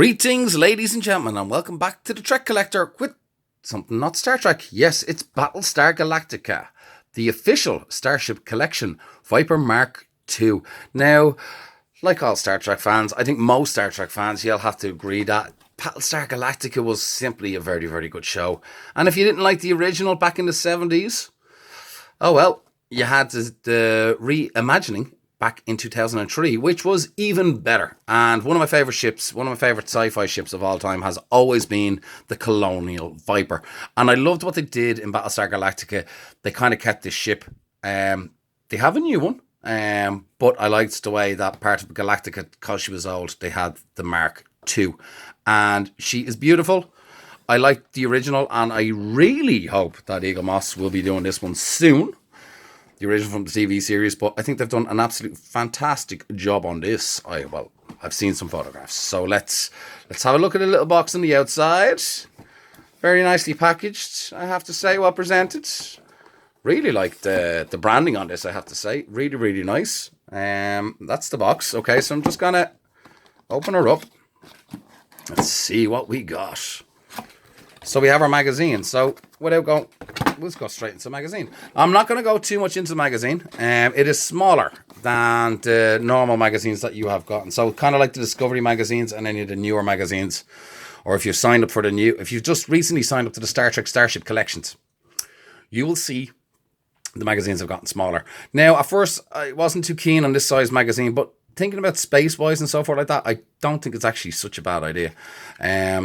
Greetings, ladies and gentlemen, and welcome back to the Trek Collector with something not Star Trek. Yes, it's Battlestar Galactica, the official Starship Collection, Viper Mark II. Now, like all Star Trek fans, I think most Star Trek fans, you'll have to agree that Battlestar Galactica was simply a very, very good show. And if you didn't like the original back in the 70s, oh well, you had the reimagining back in 2003, which was even better. And one of my favourite ships, one of my favourite sci-fi ships of all time has always been the Colonial Viper. And I loved what they did in Battlestar Galactica. They kind of kept this ship. They have a new one, but I liked the way that part of Galactica, because she was old, they had the Mark II. And she is beautiful. I like the original, and I really hope that Eagle Moss will be doing this one soon. The original from the TV series, but I think they've done an absolute fantastic job on this. I've seen some photographs. So let's have a look at the little box on the outside. Very nicely packaged, I have to say, well presented. Really like the branding on this, I have to say. Really, really nice. That's the box. Okay, so I'm just gonna open her up. Let's see what we got. So we have our magazine. So without going, let's go straight into the magazine. I'm not going to go too much into the magazine. It is smaller than the normal magazines that you have gotten. So kind of like the Discovery magazines and any of the newer magazines. Or if you've signed up for if you've just recently signed up to the Star Trek Starship collections, you will see the magazines have gotten smaller. Now, at first, I wasn't too keen on this size magazine, but thinking about space-wise and so forth like that, I don't think it's actually such a bad idea.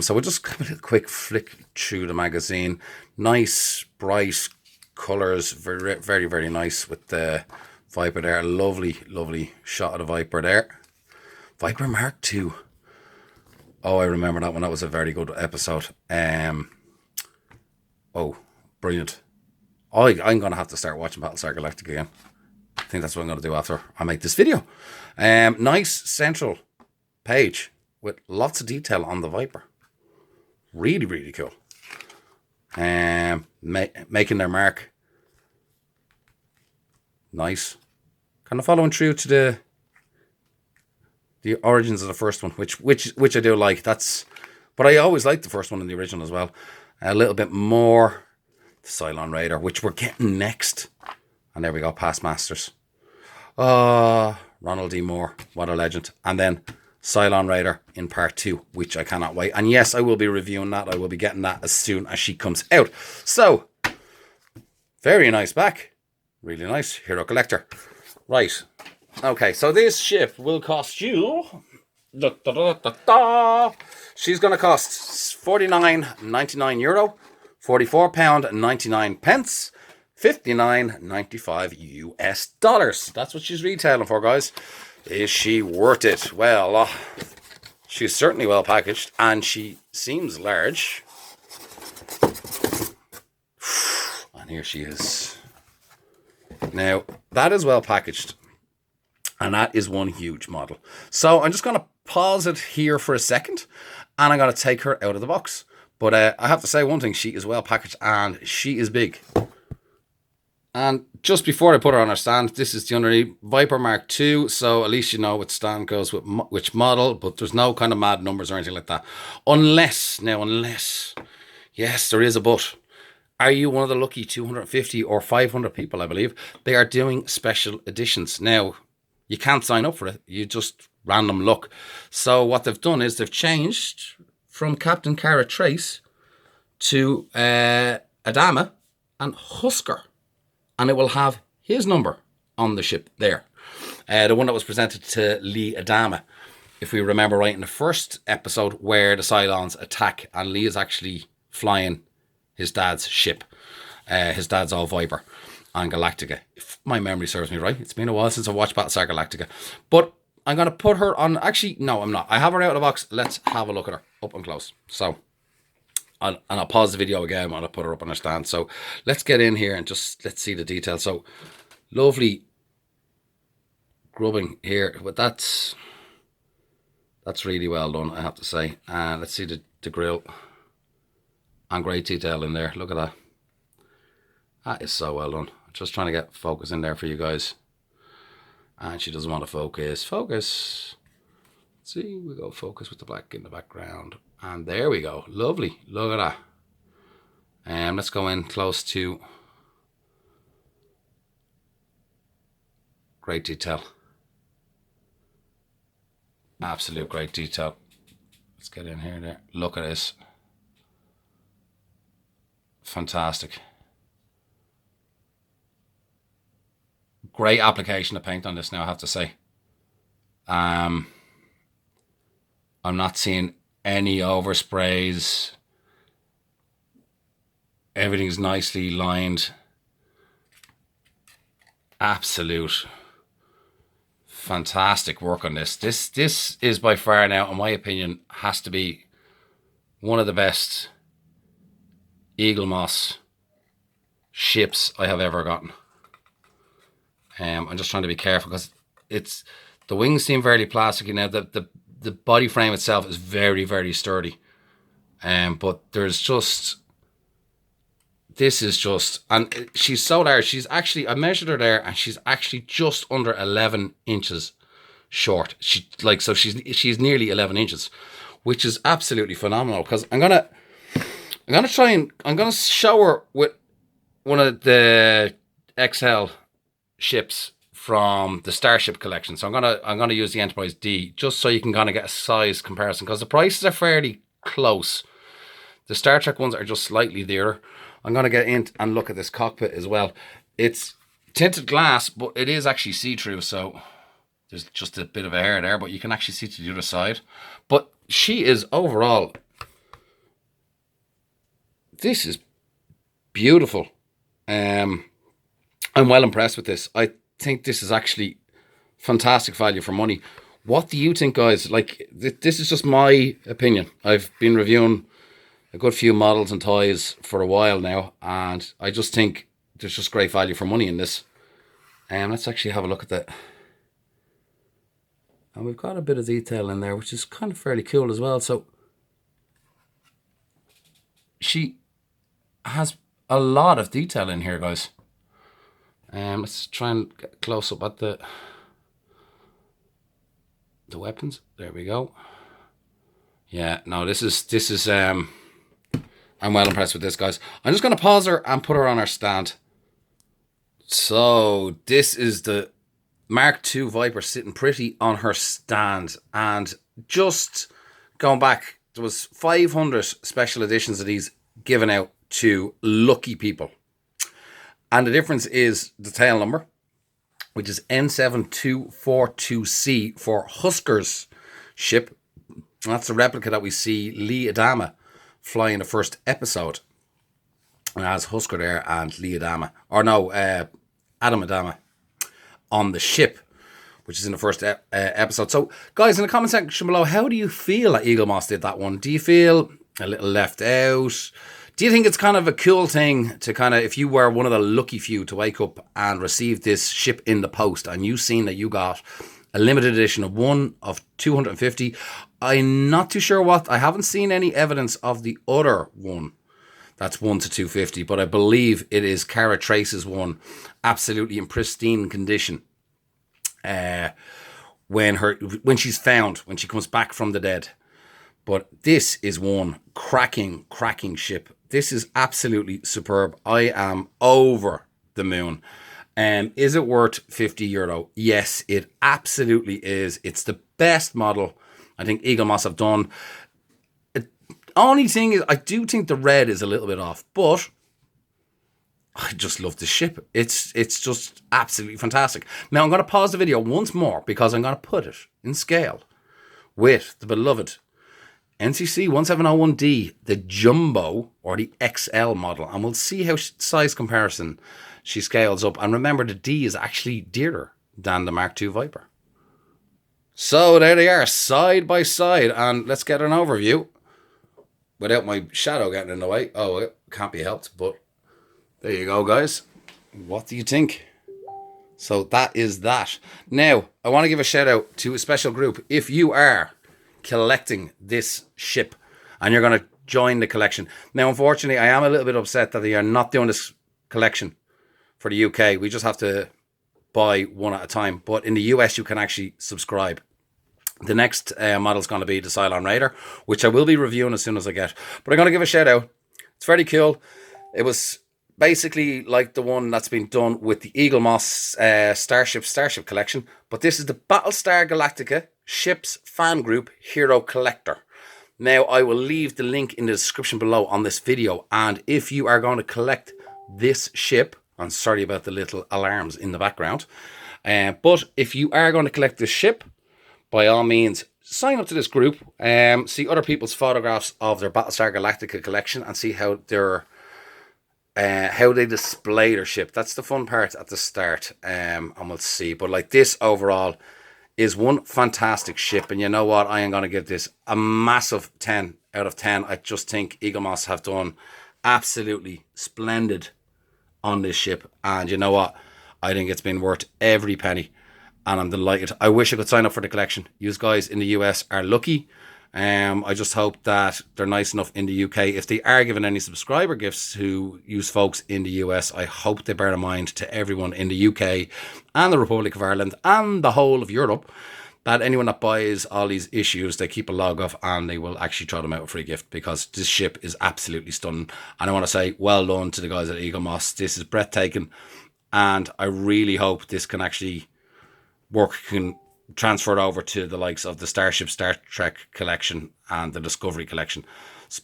So we'll just have a quick flick through the magazine. Nice, bright colours. Very, very, very nice with the Viper there. Lovely, lovely shot of the Viper there. Viper Mark II. Oh, I remember that one. That was a very good episode. Oh, brilliant. I'm going to have to start watching Battlestar Galactica again. I think that's what I'm going to do after I make this video. Nice central page with lots of detail on the Viper. Really, really cool. Making their mark. Nice. Kind of following through to the origins of the first one, which I do like. But I always liked the first one in the original as well. A little bit more. The Cylon Raider, which we're getting next. And there we go, past masters. Ronald D. Moore, what a legend. And then Cylon Raider in part 2, which I cannot wait. And yes, I will be reviewing that. I will be getting that as soon as she comes out. So, very nice back. Really nice. Hero Collector. Right. Okay, so this ship will cost you... She's going to cost €49.99. £44.99. $59.95 US. That's what she's retailing for, guys. Is she worth it? Well, she's certainly well packaged, and she seems large. And here she is. Now, that is well packaged, and that is one huge model. So I'm just going to pause it here for a second, and I'm going to take her out of the box. But I have to say one thing, she is well packaged, and she is big. And just before I put her on her stand, this is the underneath Viper Mark II. So at least you know which stand goes with which model. But there's no kind of mad numbers or anything like that. Unless, yes, there is a but. Are you one of the lucky 250 or 500 people, I believe? They are doing special editions. Now, you can't sign up for it. You just random luck. So what they've done is they've changed from Captain Cara Trace to Adama and Husker. And it will have his number on the ship there. The one that was presented to Lee Adama. If we remember right in the first episode where the Cylons attack and Lee is actually flying his dad's ship. His dad's all Viper on Galactica. If my memory serves me right. It's been a while since I watched Battlestar Galactica. But I'm going to put her on... Actually, no, I'm not. I have her out of the box. Let's have a look at her up and close. So... I'll pause the video again and I'll put her up on her stand. So let's get in here and just let's see the details. So lovely grubbing here, but that's really well done, I have to say. Let's see the grill and great detail in there. Look at that. That is so well done. Just trying to get focus in there for you guys. And she doesn't want to focus. Focus. See, we go focus with the black in the background. And there we go. Lovely. Look at that. And let's go in close to great detail. Absolute great detail. Let's get in here there. Look at this. Fantastic. Great application of paint on this now, I have to say. I'm not seeing any oversprays. Everything's nicely lined. Absolute fantastic work on this. This is by far now, in my opinion, has to be one of the best Eaglemoss ships I have ever gotten. I'm just trying to be careful because the wings seem very plasticky now. The body frame itself is very, very sturdy. But there's just, this is just, and she's so large. She's actually, I measured her there, and she's actually just under 11 inches short. She's nearly 11 inches, which is absolutely phenomenal. Because I'm gonna show her with one of the XL ships from the Starship collection. So I'm gonna use the Enterprise D just so you can kind of get a size comparison, because the prices are fairly close. The Star Trek ones are just slightly dearer. I'm gonna get in and look at this cockpit as well. It's tinted glass, but it is actually see-through, so there's just a bit of a hair there, but you can actually see to the other side. But she is overall, this is beautiful. I'm well impressed with this. I think this is actually fantastic value for money. What do you think, guys? Like, this is just my opinion. I've been reviewing a good few models and toys for a while now, and I just think there's just great value for money in this. Let's actually have a look at that. And we've got a bit of detail in there, which is kind of fairly cool as well. So she has a lot of detail in here, guys. Let's try and get close up at the weapons. There we go. Yeah, no, this is I'm well impressed with this, guys. I'm just gonna pause her and put her on her stand. So this is the Mark II Viper sitting pretty on her stand, and just going back, there was 500 special editions of these given out to lucky people. And the difference is the tail number, which is N7242C for Husker's ship. And that's the replica that we see Lee Adama fly in the first episode. And it has Husker there and Lee Adama. Or no, Adam Adama on the ship, which is in the first episode. So, guys, in the comment section below, how do you feel that Eaglemoss did that one? Do you feel a little left out? Do you think it's kind of a cool thing to kind of, if you were one of the lucky few to wake up and receive this ship in the post, and you seen that you got a limited edition of one of 250? I'm not too sure what, I haven't seen any evidence of the other one. That's 1 to 250, but I believe it is Cara Trace's one, absolutely in pristine condition. When she's found, when she comes back from the dead. But this is one cracking ship. This is absolutely superb. I am over the moon. Is it worth €50? Yes, it absolutely is. It's the best model I think Eaglemoss have done. Only thing is, I do think the red is a little bit off, but I just love the ship. It's just absolutely fantastic. Now, I'm going to pause the video once more because I'm going to put it in scale with the beloved NCC 1701D, the Jumbo or the XL model, and we'll see how size comparison she scales up. And remember, the D is actually dearer than the Mark II Viper. So there they are, side by side, and let's get an overview without my shadow getting in the way. Oh, it can't be helped, but there you go, guys. What do you think? So that is that. Now, I want to give a shout out to a special group. If you are collecting this ship and you're going to join the collection. Now, unfortunately, I am a little bit upset that they are not doing this collection for the UK. We just have to buy one at a time. But in the US, you can actually subscribe. The next model is going to be the Cylon Raider, which I will be reviewing as soon as I get. But I'm going to give a shout out. It's very cool. It was basically like the one that's been done with the Eagle Moss Starship Collection. But this is the Battlestar Galactica Ships Fan Group Hero Collector. Now, I will leave the link in the description below on this video. And if you are going to collect this ship, I'm sorry about the little alarms in the background. But if you are going to collect this ship, by all means, sign up to this group, see other people's photographs of their Battlestar Galactica collection and see how they display their ship. That's the fun part at the start, and we'll see. But like, this overall is one fantastic ship, and you know what? I am going to give this a massive 10 out of 10. I just think Eagle Moss have done absolutely splendid on this ship, and you know what? I think it's been worth every penny. And I'm delighted. I wish I could sign up for the collection. You guys in the US are lucky. I just hope that they're nice enough in the UK. If they are giving any subscriber gifts to use folks in the US, I hope they bear in mind to everyone in the UK and the Republic of Ireland and the whole of Europe that anyone that buys all these issues, they keep a log of and they will actually throw them out a free gift, because this ship is absolutely stunning. And I want to say well done to the guys at Eagle Moss. This is breathtaking. And I really hope this can actually can transfer over to the likes of the Starship Star Trek collection and the Discovery collection.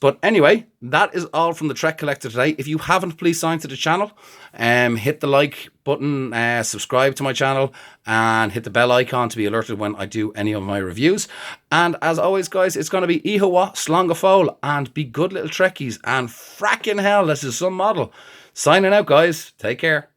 But anyway, that is all from the Trek Collector today. If you haven't, please sign to the channel, hit the like button, subscribe to my channel, and hit the bell icon to be alerted when I do any of my reviews. And as always, guys, it's going to be Ihawa, Slongafol, and be good little Trekkies, and fracking hell, this is some model. Signing out, guys. Take care.